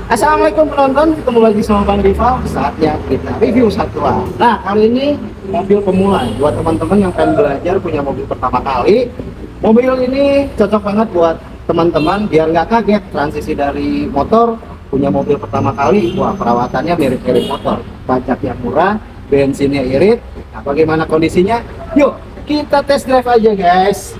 Assalamualaikum penonton, ketemu lagi sama Bang Rival. Saatnya kita review Satwa. Nah, kali ini mobil pemula buat teman-teman yang pengen belajar punya mobil pertama kali. Mobil ini cocok banget buat teman-teman biar nggak kaget transisi dari motor punya mobil pertama kali. Wah, perawatannya mirip-mirip motor, pajaknya murah, bensinnya irit. Nah, bagaimana kondisinya? Yuk kita test drive aja guys.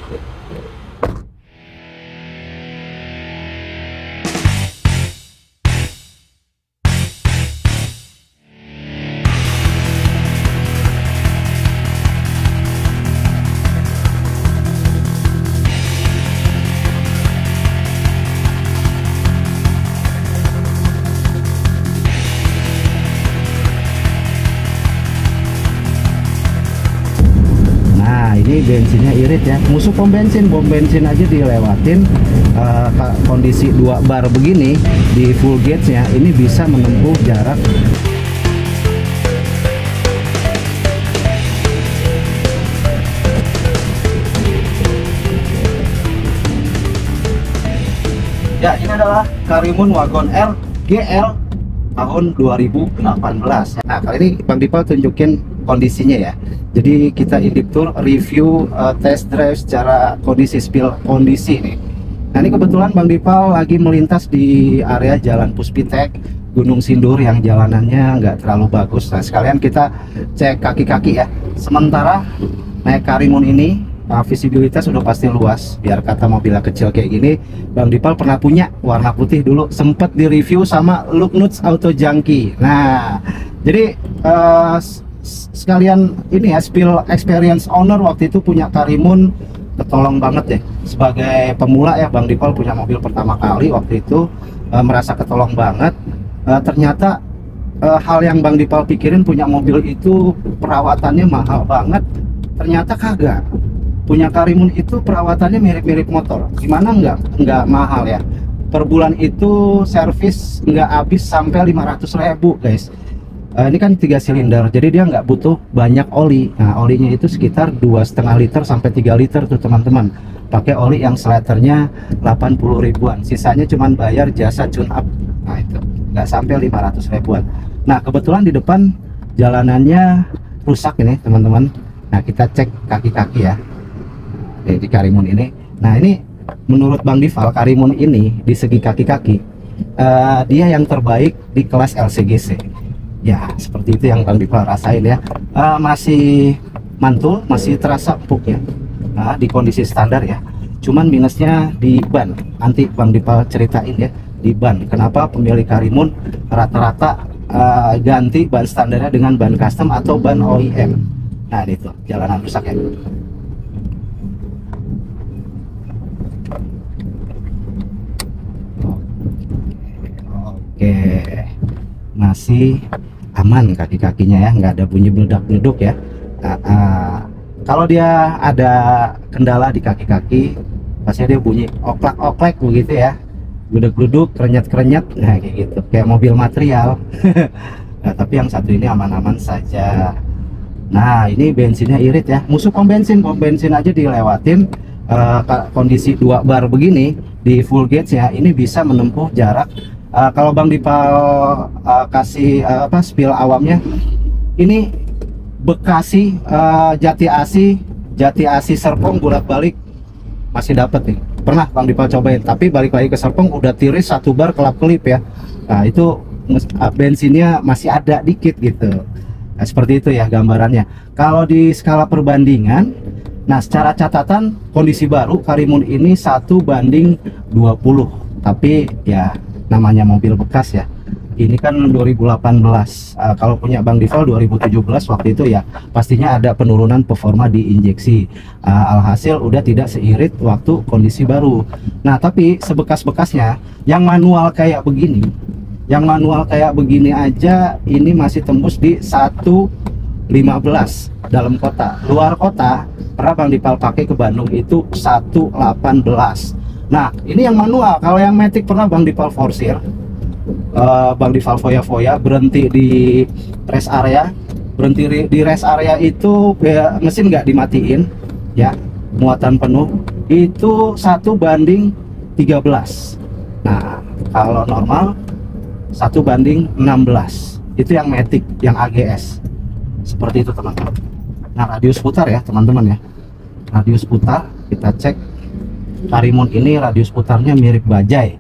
Ini bensinnya irit ya, musuh bom bensin aja dilewatin. Kondisi 2 bar begini di full gauge nya ini bisa menempuh jarak ya. Ini adalah Karimun Wagon R GL tahun 2018. Nah, kali ini Bang Dipal tunjukin kondisinya ya. Jadi kita indip tour review test drive secara kondisi spill kondisi nih. Nah, ini kebetulan Bang Dipal lagi melintas di area Jalan Puspitek Gunung Sindur yang jalanannya nggak terlalu bagus. Nah, sekalian kita cek kaki-kaki ya. Sementara naik Karimun ini visibilitas sudah pasti luas. Biar kata mobilnya kecil kayak gini, Bang Dipal pernah punya warna putih dulu, sempet di review sama Luknuts Auto Junkie. Nah, jadi sekalian ini ya, spill experience owner waktu itu punya Karimun, ketolong banget deh. Sebagai pemula ya, Bang Dipal punya mobil pertama kali waktu itu, merasa ketolong banget. Ternyata hal yang Bang Dipal pikirin punya mobil itu perawatannya mahal banget, ternyata kagak. Punya Karimun itu perawatannya mirip-mirip motor. Gimana nggak mahal ya. Per bulan itu servis nggak habis sampai 500.000 guys. Ini kan 3 silinder, jadi dia nggak butuh banyak oli. Nah, olinya itu sekitar 2,5 liter sampai 3 liter tuh teman-teman. Pakai oli yang slaternya 80 ribuan, sisanya cuman bayar jasa tune up. Nah, itu nggak sampai 500 ribuan. Nah, kebetulan di depan jalanannya rusak ini teman-teman. Nah, kita cek kaki-kaki ya di Karimun ini. Nah, ini menurut Bang Dipal Karimun ini di segi kaki-kaki dia yang terbaik di kelas LCGC. Ya, seperti itu yang Bang Dipal rasain ya. Masih mantul, masih terasa empuk ya. Nah, di kondisi standar ya. Cuman minusnya di ban. Nanti Bang Dipal ceritain ya, di ban. Kenapa pemilik Karimun rata-rata ganti ban standarnya dengan ban custom atau ban OEM. Nah, itu jalanan rusak ya. Oke, masih aman kaki-kakinya ya, nggak ada bunyi beledak-beleduk ya. Kalau dia ada kendala di kaki-kaki, pasti dia bunyi oklek-oklek begitu ya, bleduk-bleduk, krenyet-krenyet, nah kayak gitu, kayak mobil material. Nah, tapi yang satu ini aman-aman saja. Nah, ini bensinnya irit ya, musuh bom bensin aja dilewatin. Kondisi 2 bar begini di full gauge ya, ini bisa menempuh jarak. Kalau Bang Dipal kasih spill awamnya, ini Bekasi Jati Asi Serpong bolak-balik masih dapat nih. Pernah Bang Dipal cobain, tapi balik lagi ke Serpong udah tiris 1 bar kelap-kelip ya. Nah, itu bensinnya masih ada dikit gitu. Nah, seperti itu ya gambarannya. Kalau di skala perbandingan, nah secara catatan kondisi baru Karimun ini 1:20, tapi ya namanya mobil bekas ya. Ini kan 2018. Kalau punya Bang Dipal 2017 waktu itu ya, pastinya ada penurunan performa di injeksi. Alhasil udah tidak seirit waktu kondisi baru. Nah, tapi sebekas-bekasnya yang manual kayak begini, aja ini masih tembus di 115 dalam kota. Luar kota pernah Bang Dipal pakai ke Bandung itu 118. Nah, ini yang manual. Kalau yang matic pernah Bang Dipal forsir, Bang Dipal foya-foya, berhenti di rest area. Berhenti di rest area itu mesin nggak dimatiin ya, muatan penuh itu 1:50 13. Nah, kalau normal 1:16. Itu yang Matic, yang AGS. Seperti itu teman-teman. Nah, radius putar ya teman-teman ya. Radius putar, kita cek. Karimun ini radius putarnya mirip bajai.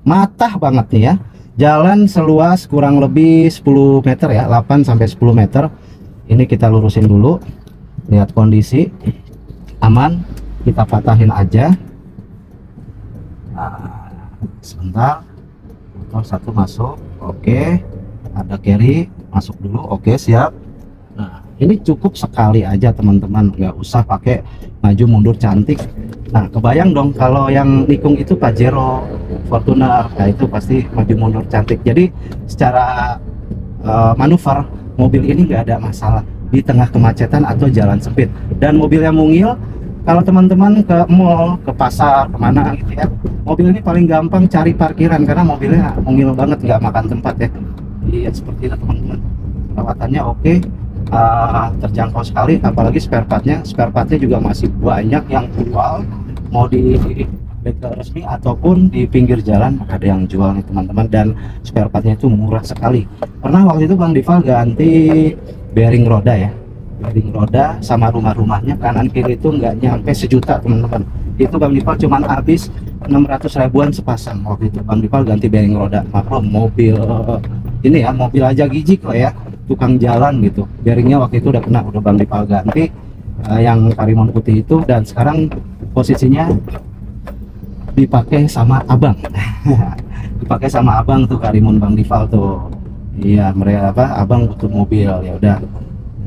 Matah banget nih ya. Jalan seluas kurang lebih 10 meter ya, 8 sampai 10 meter. Ini kita lurusin dulu. Lihat kondisi aman, kita patahin aja. Nah, sebentar. Motor satu masuk. Oke. Ada carry masuk dulu. Oke, siap. Nah, ini cukup sekali aja teman-teman, nggak usah pakai maju mundur cantik. Nah, kebayang dong kalau yang nikung itu Pajero, Fortuner, nah itu pasti maju mundur cantik. Jadi secara manuver mobil ini nggak ada masalah di tengah kemacetan atau jalan sempit. Dan mobil yang mungil, kalau teman-teman ke mall, ke pasar, kemana gitu ya, mobil ini paling gampang cari parkiran karena mobilnya mungil banget, nggak makan tempat ya. Iya, seperti itu teman-teman. Perawatannya oke. Terjangkau sekali, apalagi spare partnya juga masih banyak yang jual, mau di bengkel resmi ataupun di pinggir jalan ada yang jual nih teman-teman, dan spare partnya itu murah sekali. Pernah waktu itu Bang Dival ganti bearing roda ya, bearing roda sama rumah-rumahnya kanan kiri itu nggak nyampe sejuta teman-teman. Itu Bang Dival cuman habis 600 ribuan sepasang waktu itu Bang Dival ganti bearing roda. Maklum mobil ini ya, mobil aja gijik lah ya, tukang jalan gitu. Bearingnya waktu itu udah kena, udah Bang Dival ganti yang Karimun putih itu, dan sekarang posisinya dipakai sama abang. Dipakai sama abang tuh Karimun Bang Dival tuh. Iya, mereka abang butuh mobil ya udah.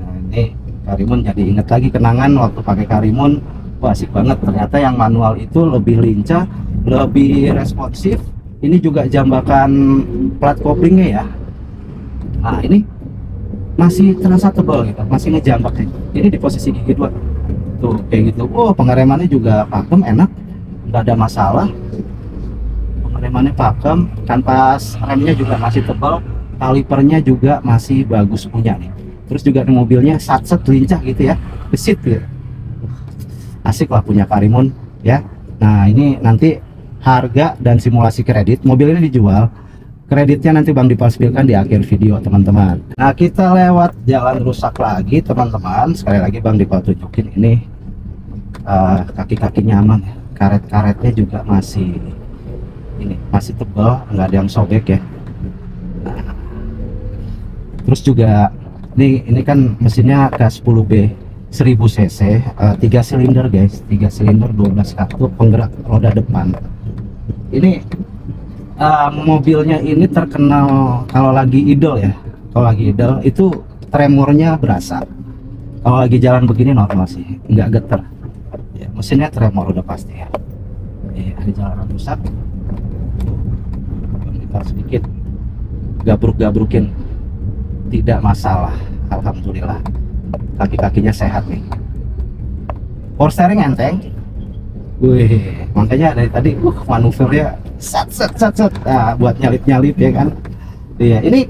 Nah, ini Karimun jadi inget lagi kenangan waktu pakai Karimun. Wah, asik banget. Ternyata yang manual itu lebih lincah, lebih responsif. Ini juga jambakan plat koplingnya ya. Nah, ini masih terasa tebal gitu, masih ngejambak sih. Ini di posisi gigi 2 tuh kayak gitu. Oh, pengeremannya juga pakem, enak, nggak ada masalah. Pengeremannya pakem, kanvas remnya juga masih tebal, kalipernya juga masih bagus punya nih. Terus juga di mobilnya satset lincah gitu ya, gesit gitu. Asik lah punya Karimun ya. Nah, ini nanti harga dan simulasi kredit mobil ini dijual. Kreditnya nanti Bang Dival spill-kan di akhir video teman-teman. Nah, kita lewat jalan rusak lagi teman-teman. Sekali lagi Bang Dival tunjukin ini kaki-kakinya aman ya. Karet-karetnya juga masih ini masih tebal, nggak ada yang sobek ya. Nah, terus juga ini kan mesinnya K10B 1000 cc, 3 silinder guys, 3 silinder 12 kartu, penggerak roda depan. Ini mobilnya ini terkenal kalau lagi idle ya, kalau lagi idle itu tremornya berasa. Kalau lagi jalan begini normal sih, nggak geter ya, mesinnya tremor udah pasti ya. Ada jalanan rusak, kita sedikit gabruk-gabrukin, tidak masalah, alhamdulillah. Kaki-kakinya sehat nih. Power steering enteng. Wih, makanya dari tadi manuvernya set. Nah, buat nyalip ya kan. Iya, ini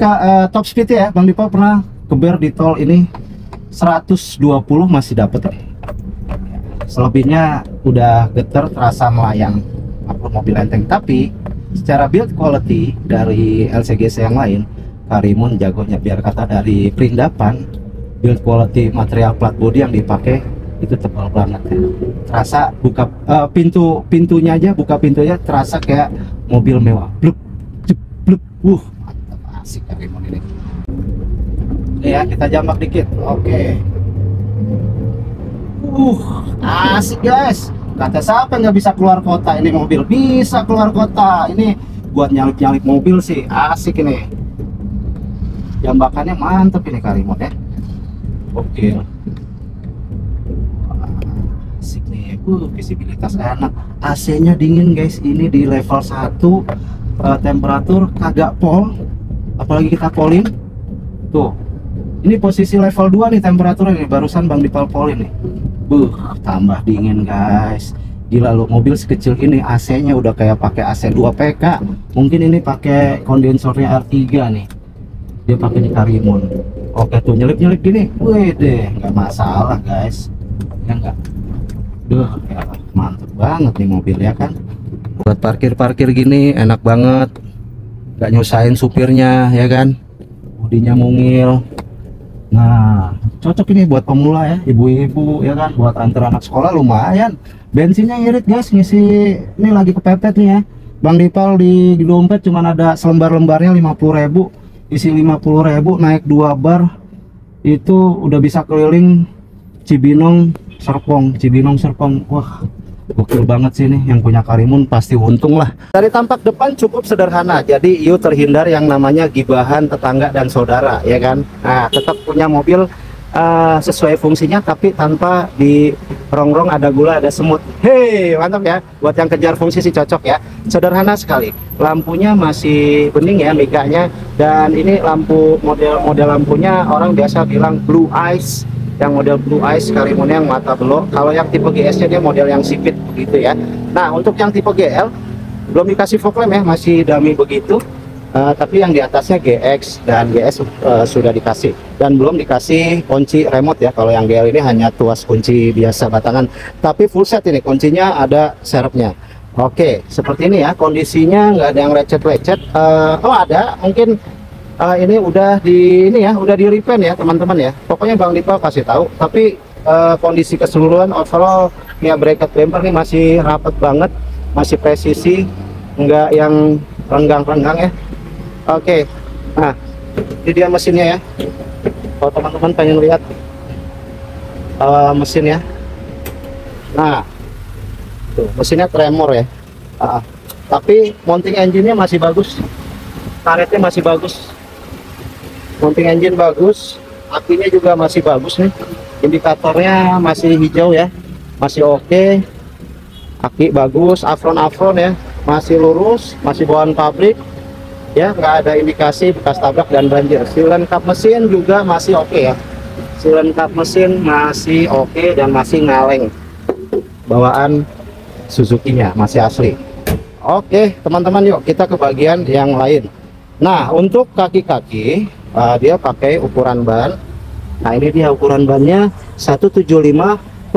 top speed ya Bang Dival pernah keber di tol ini 120 masih dapet ya. Selebihnya udah geter, terasa melayang. Aku mobil enteng, tapi secara build quality dari LCGC yang lain, Karimun jagonya. Biar kata dari Perindapan, build quality material plat body yang dipakai itu tebal banget ya. Terasa buka pintunya aja, buka pintunya terasa kayak mobil mewah. Bluk, bluk. Mantap, asik Karimun ini. Ya, kita jambak dikit. Oke. Asik guys. Kata siapa nggak bisa keluar kota, ini mobil bisa keluar kota. Ini buat nyalip mobil sih asik ini. Jambakannya mantep ini Karimun ya. Oke. Asik nih, visibilitas enak, AC-nya dingin guys. Ini di level 1, temperatur kagak pol, apalagi kita polin tuh. Ini posisi level 2 nih temperaturnya nih, barusan Bang Dival polin nih. Tambah dingin guys. Gila lu, mobil sekecil ini AC-nya udah kayak pakai AC 2 PK. Mungkin ini pakai kondensornya R3 nih. Dia pakai di Karimun. Oke tuh, nyelip gini. Wih deh, nggak masalah guys. Ya enggak. Duh, ya, mantep banget nih mobil ya kan. Buat parkir-parkir gini enak banget, nggak nyusahin supirnya ya kan, bodinya mungil. Nah cocok ini buat pemula ya, ibu-ibu ya kan, buat antar anak sekolah lumayan. Bensinnya irit guys, ngisi ini lagi kepepet nih ya. Bang Dipal di dompet cuman ada selembar-lembarnya 50.000, isi 50.000 naik 2 bar itu udah bisa keliling Cibinong Serpong. Wah gokil banget sih nih, yang punya Karimun pasti untung lah. Dari tampak depan cukup sederhana, jadi you terhindar yang namanya gibahan tetangga dan saudara ya kan. Nah tetap punya mobil sesuai fungsinya, tapi tanpa di rongrong ada gula ada semut. Hei mantap ya, buat yang kejar fungsi sih cocok ya. Sederhana sekali, lampunya masih bening ya miganya, dan ini lampu model lampunya orang biasa bilang blue eyes. Yang model blue eyes Karimunnya yang mata belok. Kalau yang tipe GS nya dia model yang sipit begitu ya. Nah untuk yang tipe GL belum dikasih fog lamp ya, masih dummy begitu. Tapi yang di atasnya GX dan GS sudah dikasih, dan belum dikasih kunci remote ya. Kalau yang GL ini hanya tuas kunci biasa batangan, tapi full set ini kuncinya ada serepnya. Oke seperti ini ya kondisinya, nggak ada yang lecet-lecet. Oh ada mungkin ini udah udah di repaint ya teman-teman ya. Pokoknya Bang Dipal kasih tahu. Tapi kondisi keseluruhan overall ya, bracket bumper nih masih rapat banget, masih presisi, nggak yang renggang-renggang ya. Oke, nah ini dia mesinnya ya. Kalau teman-teman pengen lihat mesin ya, nah tuh mesinnya tremor ya. Tapi mounting engine-nya masih bagus, karetnya masih bagus. Mounting engine bagus, akinya juga masih bagus nih, indikatornya masih hijau ya, masih oke. Aki bagus, afron ya, masih lurus, masih bawaan pabrik ya, nggak ada indikasi bekas tabrak dan banjir. Silen kap mesin juga masih oke ya, silen kap mesin masih oke dan masih ngaleng, bawaan Suzuki-nya masih asli. Oke teman-teman, yuk kita ke bagian yang lain. Nah untuk kaki-kaki dia pakai ukuran ban. Nah ini dia ukuran bannya 175/65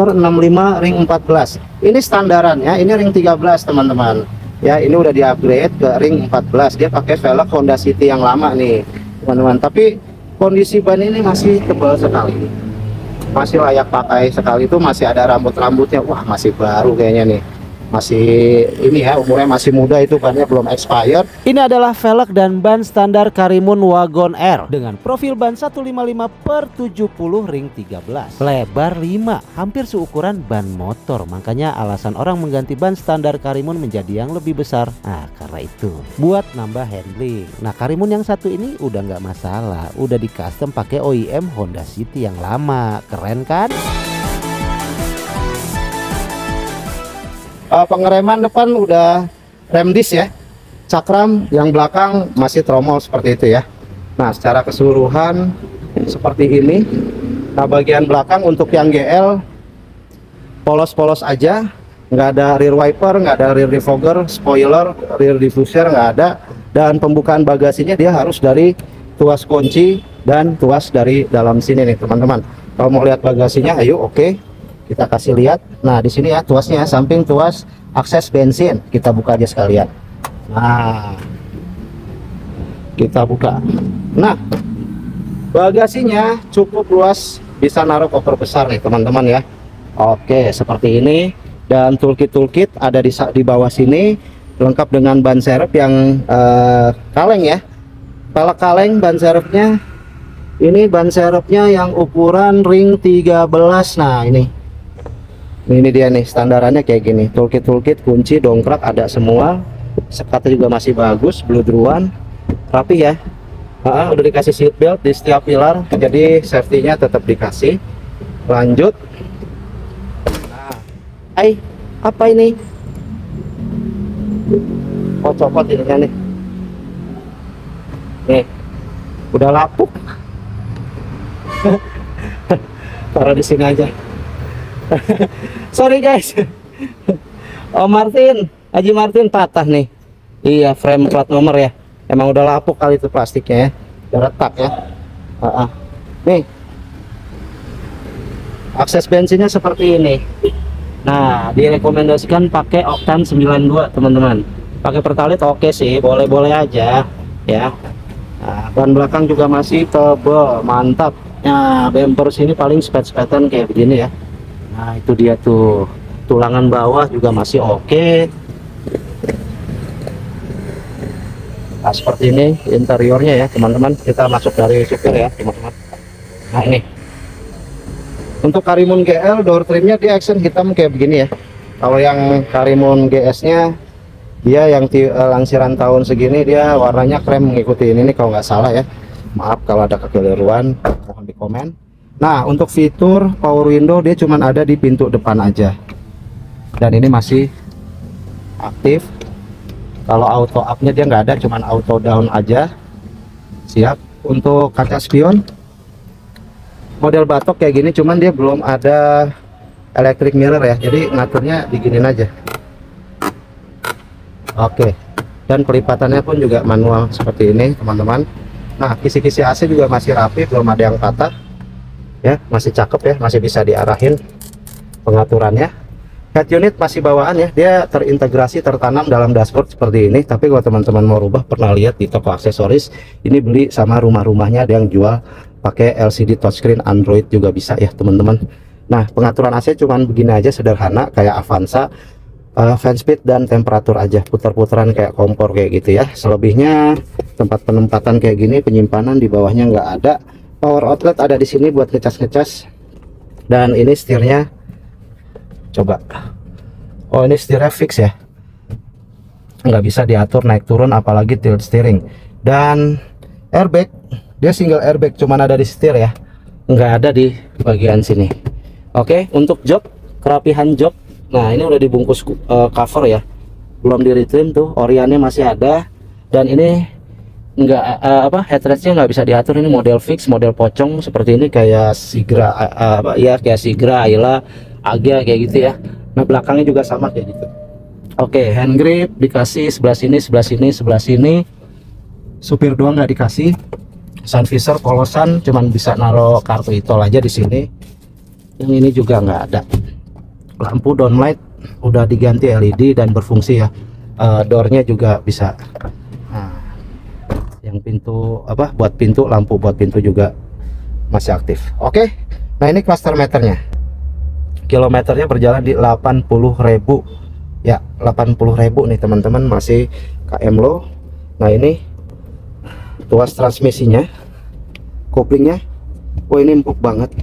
ring 14. Ini standarannya, ini ring 13 teman-teman ya. Ini udah di upgrade ke ring 14. Dia pakai velg Honda City yang lama nih teman-teman, tapi kondisi ban ini masih tebal sekali, masih layak pakai sekali. Itu masih ada rambut-rambutnya. Wah masih baru kayaknya nih, masih ini ya, umurnya masih muda, itu bannya belum expired. Ini adalah velg dan ban standar Karimun Wagon R dengan profil ban 155/70 ring 13, lebar 5, hampir seukuran ban motor. Makanya alasan orang mengganti ban standar Karimun menjadi yang lebih besar. Nah karena itu buat nambah handling. Nah Karimun yang satu ini udah nggak masalah, udah di custom pakai OEM Honda City yang lama. Keren kan? Pengereman depan udah rem disc ya, cakram yang belakang masih tromol seperti itu ya. Nah secara keseluruhan seperti ini. Nah bagian belakang untuk yang GL polos-polos aja, nggak ada rear wiper, nggak ada rear defogger, spoiler, rear diffuser nggak ada, dan pembukaan bagasinya dia harus dari tuas kunci dan tuas dari dalam sini nih teman-teman. Kalau mau lihat bagasinya ayo, oke. Kita kasih lihat. Nah di sini ya tuasnya, samping tuas akses bensin, kita buka aja sekalian. Nah kita buka. Nah bagasinya cukup luas, bisa naruh koper besar nih teman-teman ya. Oke seperti ini. Dan toolkit ada di bawah sini, lengkap dengan ban serep yang kaleng ya, pelek kaleng ban serepnya. Ini ban serepnya yang ukuran ring 13. Nah ini dia nih, standarannya kayak gini. Toolkit, kunci, dongkrak ada semua. Sekatnya juga masih bagus, bludruan, rapi ya. Udah dikasih seat belt di setiap pilar, jadi safety-nya tetap dikasih. Lanjut. Nah, apa ini? Oh copot ininya nih. Nih, udah lapuk. Taruh di sini aja. Sorry guys. Oh Martin, Haji Martin patah nih. Iya, frame plat nomor ya. Emang udah lapuk kali itu plastiknya ya, udah retak ya. Nih akses bensinnya seperti ini. Nah, direkomendasikan pakai oktan 92 teman-teman. Pakai Pertalite oke sih, boleh-boleh aja ya. Nah, ban belakang juga masih tebal, mantap. Nah, bumper sini paling spet-spetan kayak begini ya. Nah, itu dia tuh. Tulangan bawah juga masih oke. Nah, seperti ini interiornya ya teman-teman. Kita masuk dari supir ya teman-teman. Nah, ini untuk Karimun GL door trimnya dia accent hitam kayak begini ya. Kalau yang Karimun GS nya dia yang lansiran tahun segini dia warnanya krem mengikuti ini kalau nggak salah ya. Maaf kalau ada kekeliruan, mohon di komen. Nah, untuk fitur power window dia cuman ada di pintu depan aja, dan ini masih aktif. Kalau auto up nya dia nggak ada, cuman auto down aja. Siap. Untuk kaca spion model batok kayak gini, cuman dia belum ada electric mirror ya, jadi ngaturnya diginin aja. Oke, dan pelipatannya pun juga manual seperti ini teman-teman. Nah, kisi-kisi AC juga masih rapi, belum ada yang patah ya, masih cakep ya, masih bisa diarahin pengaturannya. Head unit masih bawaan ya, dia terintegrasi tertanam dalam dashboard seperti ini. Tapi kalau teman-teman mau rubah, pernah lihat di toko aksesoris ini beli sama rumah-rumahnya ada yang jual pakai LCD touchscreen Android juga bisa ya teman-teman. Nah, pengaturan AC cuman begini aja, sederhana kayak Avanza. Fan speed dan temperatur aja, putar-putaran kayak kompor kayak gitu ya. Selebihnya tempat penempatan kayak gini, penyimpanan di bawahnya nggak ada. Power outlet ada di sini buat ngecas-ngecas. Dan ini setirnya, coba, oh ini setirnya fix ya, nggak bisa diatur naik turun apalagi tilt steering. Dan airbag dia single airbag, cuman ada di setir ya, nggak ada di bagian sini. Oke, untuk jok, kerapihan jok. Nah, ini udah dibungkus cover ya, belum di retrim tuh, oriannya masih ada. Dan ini enggak headrestnya nggak bisa diatur, ini model fix, model pocong seperti ini kayak Sigra ya, kayak Sigra, Ayla, Agya kayak gitu ya. Nah, belakangnya juga sama kayak gitu. Oke, hand grip dikasih sebelah sini, sebelah sini, sebelah sini. Supir doang nggak dikasih. Sun visor polosan, cuman bisa naruh kartu e-tol aja di sini. Yang ini juga nggak ada. Lampu downlight udah diganti LED dan berfungsi ya. Doornya juga bisa. Nah, yang pintu buat pintu, lampu buat pintu juga masih aktif. Oke. Nah, ini cluster meternya. Kilometernya berjalan di 80.000 ya, 80.000 nih teman-teman, masih KM low. Nah, ini tuas transmisinya, koplingnya, oh ini empuk banget,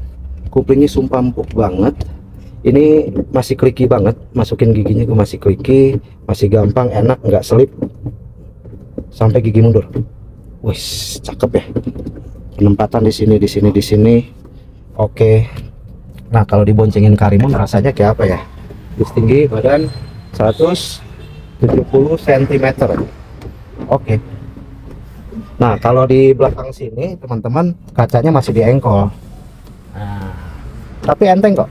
koplingnya sumpah empuk banget. Ini masih kliki banget, masukin giginya gue masih kliki, masih gampang, enak, nggak selip sampai gigi mundur. Wih, cakep ya, penempatan di sini, di sini, di sini. Oke. Nah, kalau diboncengin Karimun rasanya kayak apa ya? Tinggi badan 170 cm. Oke. Nah, kalau di belakang sini teman-teman, kacanya masih di engkol. Nah, tapi enteng kok,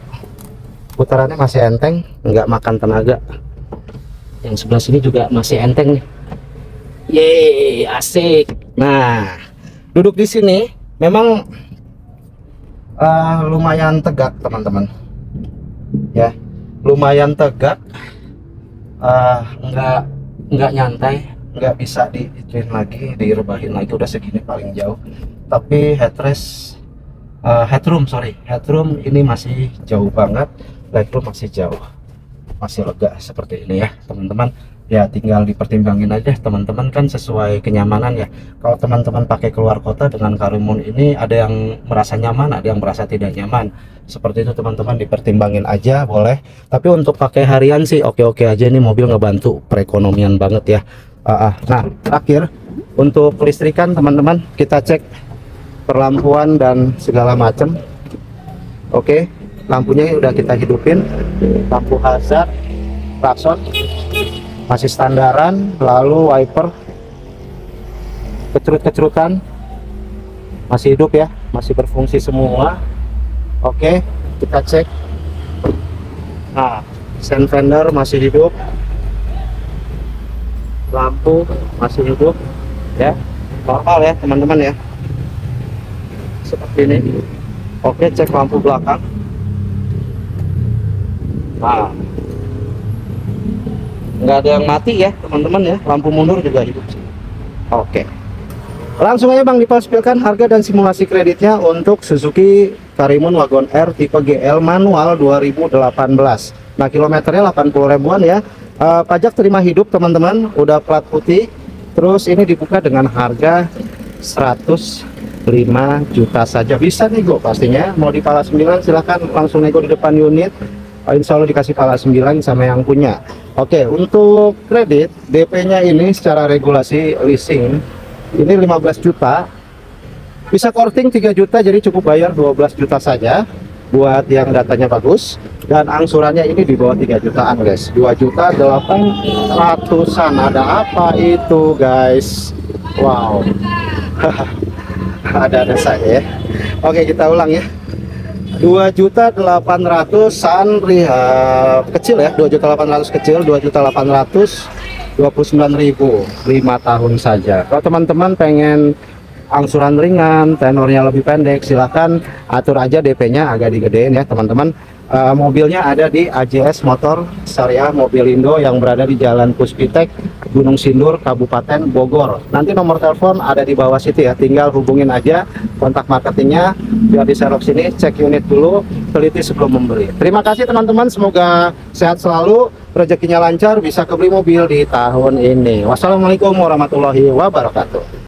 putarannya masih enteng, nggak makan tenaga. Yang sebelah sini juga masih enteng nih. Yeay, asik. Nah, duduk di sini memang lumayan tegak teman-teman ya, lumayan tegak. Nggak nyantai, nggak bisa diituin lagi, direbahin lagi, udah segini paling jauh. Tapi headroom ini masih jauh banget, legroom masih jauh, masih lega seperti ini ya teman-teman. Ya tinggal dipertimbangin aja teman-teman, kan sesuai kenyamanan ya. Kalau teman-teman pakai keluar kota dengan Karimun ini, ada yang merasa nyaman, ada yang merasa tidak nyaman. Seperti itu teman-teman, dipertimbangin aja boleh. Tapi untuk pakai harian sih oke-oke aja, nih mobil ngebantu perekonomian banget ya. Nah, terakhir untuk listrikan teman-teman, kita cek perlampuan dan segala macam. Oke, lampunya udah kita hidupin, lampu hazard, klakson masih standaran, lalu wiper, kecurut-kecurutan masih hidup ya, masih berfungsi semua. Oke, kita cek. Nah, sen fender masih hidup, lampu masih hidup ya, normal ya teman-teman ya, seperti ini. Oke, cek lampu belakang. Nah, nggak ada yang mati ya teman-teman ya, lampu mundur juga hidup sih. Oke, langsung aja Bang Dipal spill-kan harga dan simulasi kreditnya untuk Suzuki Karimun Wagon R tipe GL manual 2018. Nah, kilometernya 80 ribuan ya. Pajak terima hidup teman-teman, udah plat putih. Terus ini dibuka dengan harga 105 juta saja. Bisa nego pastinya. Mau di pala 9 silahkan langsung nego di depan unit. Insya Allah dikasih pala 9 sama yang punya. Oke, untuk kredit DP-nya ini secara regulasi leasing ini 15 juta. Bisa korting 3 juta, jadi cukup bayar 12 juta saja buat yang datanya bagus. Dan angsurannya ini di bawah 3 jutaan guys. 2 juta 800-an. Ada apa itu guys? Wow. Ada saya ya. Oke, kita ulang ya. 2.800-an kecil ya, 2.800 kecil, 2.829.000 5 tahun saja. Kalau teman-teman pengen angsuran ringan, tenornya lebih pendek, silahkan atur aja DP-nya agak digedein ya teman-teman. Mobilnya ada di AJS Motor Syariah Mobilindo yang berada di Jalan Puspitek, Gunung Sindur, Kabupaten Bogor. Nanti nomor telepon ada di bawah situ ya, tinggal hubungin aja kontak marketingnya biar di serok sini, cek unit dulu, teliti sebelum membeli. Terima kasih teman-teman, semoga sehat selalu, rezekinya lancar, bisa kebeli mobil di tahun ini. Wassalamualaikum warahmatullahi wabarakatuh.